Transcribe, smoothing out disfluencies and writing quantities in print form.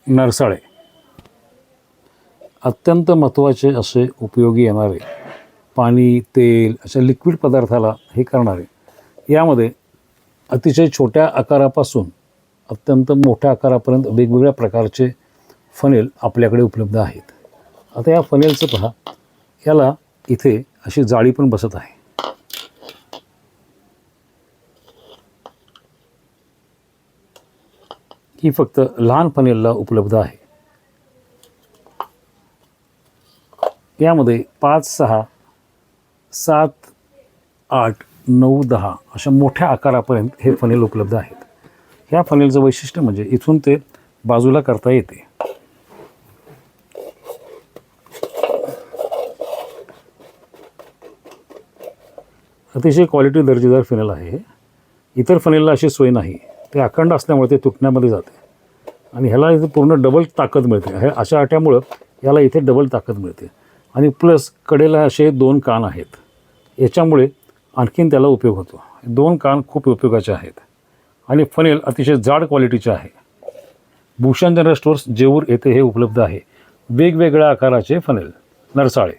नरसाळे अत्यंत महत्त्वाचे असे उपयोगी येणारे पाणी, तेल अशा लिक्विड पदार्थाला हे करणारे, यामध्ये अतिशय छोट्या आकारापासून अत्यंत मोठ्या आकारापर्यंत वेगवेगळ्या प्रकारचे फनेल आपल्याकडे उपलब्ध आहेत. आता या फनेलचं पहा, याला इथे अशी जाळी पण बसत आहे. ही फक्त लहान फनेलला उपलब्ध आहे. यामध्ये 5, 6, 7, 8, 9, 10 अशा मोठ्या आकारापर्यंत हे फनेल उपलब्ध आहेत. ह्या फनेलचं वैशिष्ट्य म्हणजे इथून ते बाजूला करता येते. अतिशय क्वालिटी दर्जेदार फनेल आहे. इतर फनेलला अशी सोय नाही. ते अखंड असल्यामुळे ते तुटण्यामध्ये जाते आणि ह्याला इथे पूर्ण डबल ताकद मिळते. हे अशा आट्यामुळं याला इथे डबल ताकद मिळते आणि प्लस कडेला असे 2 कान आहेत. याच्यामुळे आणखीन त्याला उपयोग होतो. 2 कान खूप उपयोगाचे आहेत आणि फनेल अतिशय जाड क्वालिटीचे आहे. भूषण जनरल स्टोअर्स जेऊर येथे हे उपलब्ध आहे. वेगवेगळ्या आकाराचे फनेल नरसाळे.